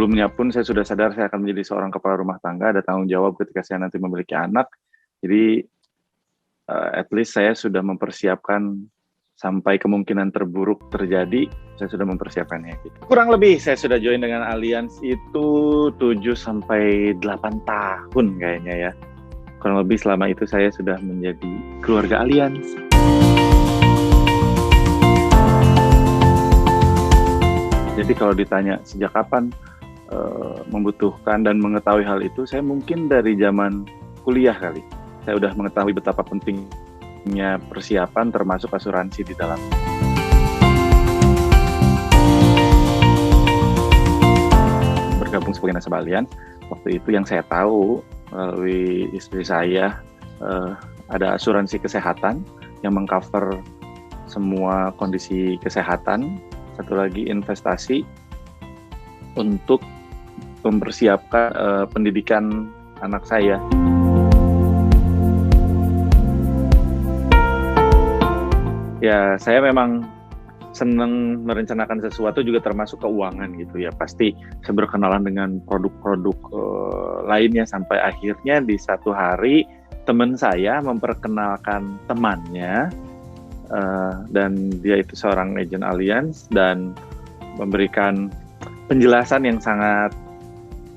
sebelumnya pun saya sudah sadar saya akan menjadi seorang kepala rumah tangga, ada tanggung jawab ketika saya nanti memiliki anak. Jadi at least saya sudah mempersiapkan sampai kemungkinan terburuk terjadi, saya sudah mempersiapkannya. Gitu. Kurang lebih saya sudah join dengan Allianz itu 7-8 tahun kayaknya ya. Kurang lebih selama itu saya sudah menjadi keluarga Allianz. Jadi kalau ditanya sejak kapan membutuhkan dan mengetahui hal itu, saya mungkin dari zaman kuliah kali. Saya udah mengetahui betapa pentingnya persiapan termasuk asuransi di dalam. Bergabung sebagai nasabah Allianz, waktu itu yang saya tahu melalui istri saya ada asuransi kesehatan yang mengcover semua kondisi kesehatan. Satu lagi investasi untuk mempersiapkan pendidikan anak saya. Ya, saya memang senang merencanakan sesuatu juga termasuk keuangan gitu ya. Pasti saya berkenalan dengan produk-produk lainnya sampai akhirnya di satu hari teman saya memperkenalkan temannya dan dia itu seorang agent Allianz dan memberikan penjelasan yang sangat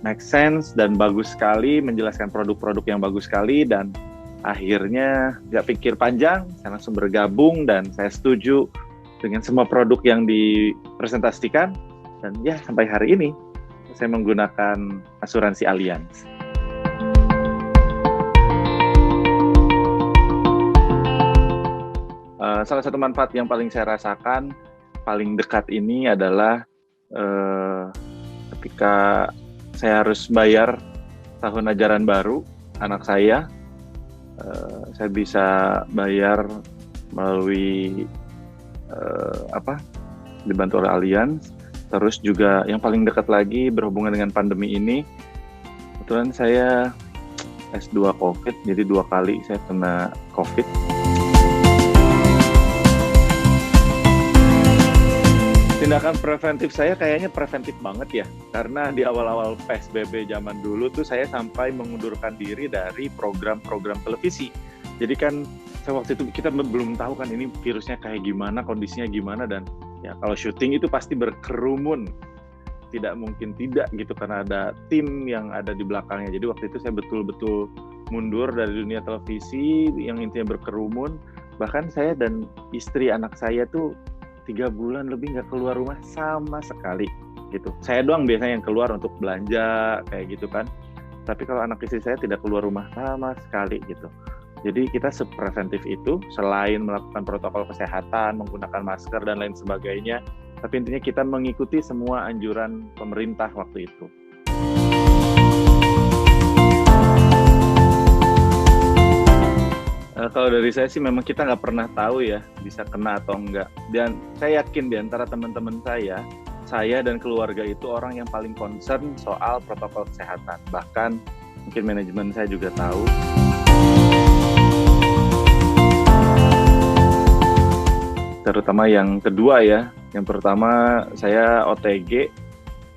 make sense dan bagus sekali, menjelaskan produk-produk yang bagus sekali, dan akhirnya gak pikir panjang, saya langsung bergabung dan saya setuju dengan semua produk yang dipresentasikan, dan ya sampai hari ini saya menggunakan asuransi Allianz. Salah satu manfaat yang paling saya rasakan paling dekat ini adalah ketika saya harus bayar tahun ajaran baru anak saya bisa bayar melalui dibantu oleh Allianz. Terus juga yang paling dekat lagi berhubungan dengan pandemi ini, kebetulan saya S2 COVID, jadi 2 kali saya kena COVID. Tindakan preventif saya kayaknya preventif banget ya, karena di awal-awal PSBB zaman dulu tuh saya sampai mengundurkan diri dari program-program televisi. Jadi kan waktu itu kita belum tahu kan ini virusnya kayak gimana, kondisinya gimana, dan ya kalau syuting itu pasti berkerumun. Tidak mungkin tidak gitu karena ada tim yang ada di belakangnya. Jadi waktu itu saya betul-betul mundur dari dunia televisi yang intinya berkerumun. Bahkan saya dan istri anak saya tuh 3 bulan lebih nggak keluar rumah sama sekali gitu. Saya doang biasanya yang keluar untuk belanja kayak gitu kan. Tapi kalau anak istri saya tidak keluar rumah sama sekali gitu. Jadi kita sepreventif itu, selain melakukan protokol kesehatan, menggunakan masker dan lain sebagainya, tapi intinya kita mengikuti semua anjuran pemerintah waktu itu. Kalau dari saya sih memang kita nggak pernah tahu ya bisa kena atau enggak. Dan saya yakin di antara teman-teman saya dan keluarga itu orang yang paling concern soal protokol kesehatan. Bahkan mungkin manajemen saya juga tahu. Terutama yang kedua ya. Yang pertama saya OTG,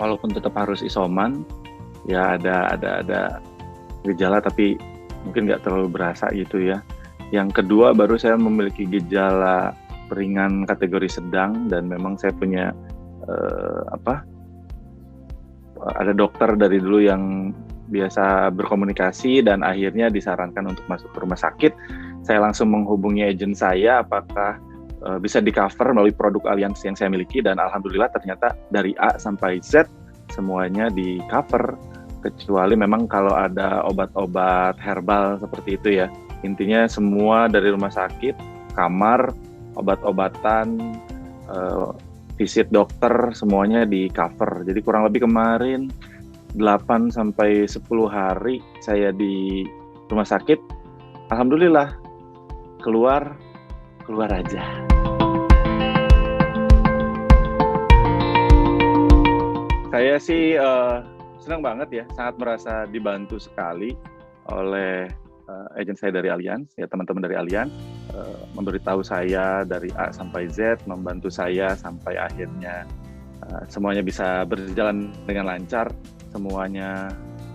walaupun tetap harus isoman, ya ada gejala tapi mungkin nggak terlalu berasa gitu ya. Yang kedua baru saya memiliki gejala ringan kategori sedang dan memang saya punya ada dokter dari dulu yang biasa berkomunikasi dan akhirnya disarankan untuk masuk ke rumah sakit. Saya langsung menghubungi agent saya apakah bisa di-cover melalui produk Allianz yang saya miliki, dan alhamdulillah ternyata dari A sampai Z semuanya di-cover, kecuali memang kalau ada obat-obat herbal seperti itu ya. Intinya semua dari rumah sakit, kamar, obat-obatan, visit dokter, semuanya di-cover. Jadi kurang lebih kemarin 8-10 hari saya di rumah sakit. Alhamdulillah, keluar aja. Saya sih senang banget ya, sangat merasa dibantu sekali oleh agen saya dari Allianz, ya teman-teman dari Allianz memberitahu saya dari A sampai Z, membantu saya sampai akhirnya semuanya bisa berjalan dengan lancar, semuanya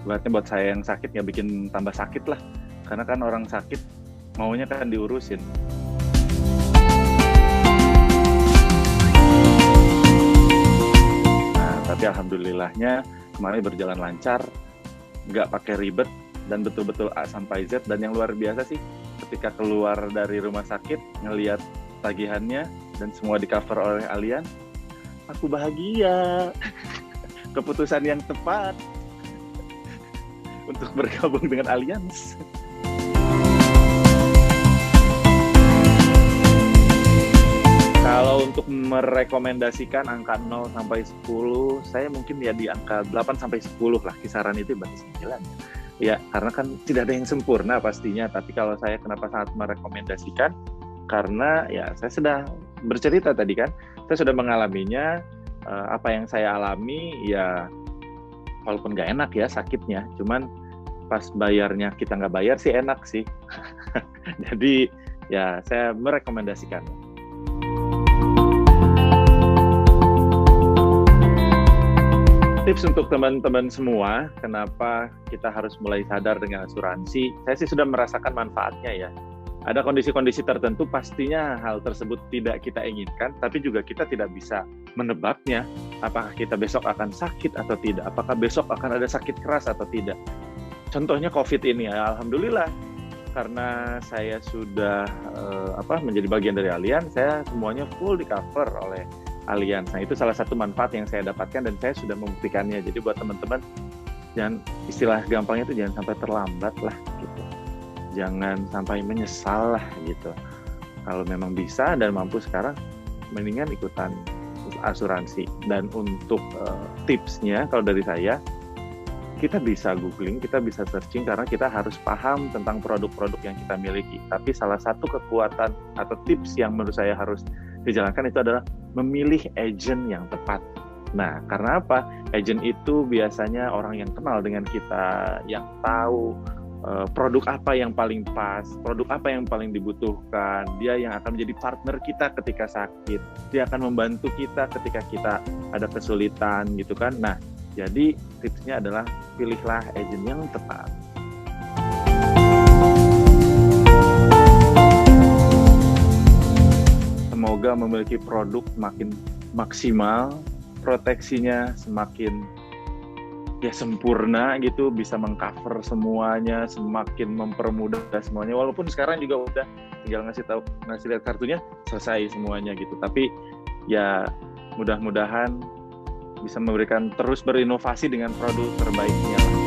buat saya yang sakit nggak bikin tambah sakit lah, karena kan orang sakit maunya kan diurusin. Nah, tapi alhamdulillahnya kemarin berjalan lancar, nggak pakai ribet, dan betul-betul A sampai Z. Dan yang luar biasa sih, ketika keluar dari rumah sakit, ngelihat tagihannya, dan semua di cover oleh Allianz, aku bahagia. Keputusan yang tepat untuk bergabung dengan Allianz. Kalau untuk merekomendasikan angka 0 sampai 10, saya mungkin ya di angka 8 sampai 10 lah, kisaran itu berarti 9. Ya, karena kan tidak ada yang sempurna pastinya, tapi kalau saya kenapa sangat merekomendasikan, karena ya saya sudah bercerita tadi kan, saya sudah mengalaminya, apa yang saya alami ya walaupun nggak enak ya sakitnya, cuman pas bayarnya kita nggak bayar sih enak sih. Jadi ya saya merekomendasikan. Tips untuk teman-teman semua, kenapa kita harus mulai sadar dengan asuransi? Saya sih sudah merasakan manfaatnya ya. Ada kondisi-kondisi tertentu pastinya hal tersebut tidak kita inginkan, tapi juga kita tidak bisa menebaknya. Apakah kita besok akan sakit atau tidak? Apakah besok akan ada sakit keras atau tidak? Contohnya COVID ini, alhamdulillah. Karena saya sudah menjadi bagian dari Allianz, saya semuanya full di cover oleh Allianz. Nah, itu salah satu manfaat yang saya dapatkan dan saya sudah membuktikannya. Jadi buat teman-teman, jangan, istilah gampangnya itu jangan sampai terlambat lah gitu. Jangan sampai menyesal lah gitu. Kalau memang bisa dan mampu sekarang, mendingan ikutan asuransi. Dan untuk tipsnya, kalau dari saya, kita bisa googling, kita bisa searching, karena kita harus paham tentang produk-produk yang kita miliki. Tapi salah satu kekuatan atau tips yang menurut saya harus dijalankan itu adalah memilih agent yang tepat. Nah, karena apa? Agent itu biasanya orang yang kenal dengan kita, yang tahu produk apa yang paling pas, produk apa yang paling dibutuhkan. Dia yang akan menjadi partner kita ketika sakit. Dia akan membantu kita ketika kita ada kesulitan gitu kan. Nah, jadi tipsnya adalah pilihlah agent yang tepat. Semoga memiliki produk makin maksimal, proteksinya semakin ya sempurna gitu, bisa mengcover semuanya, semakin mempermudah semuanya. Walaupun sekarang juga udah tinggal ngasih lihat kartunya, selesai semuanya gitu. Tapi ya mudah-mudahan bisa memberikan terus berinovasi dengan produk terbaiknya.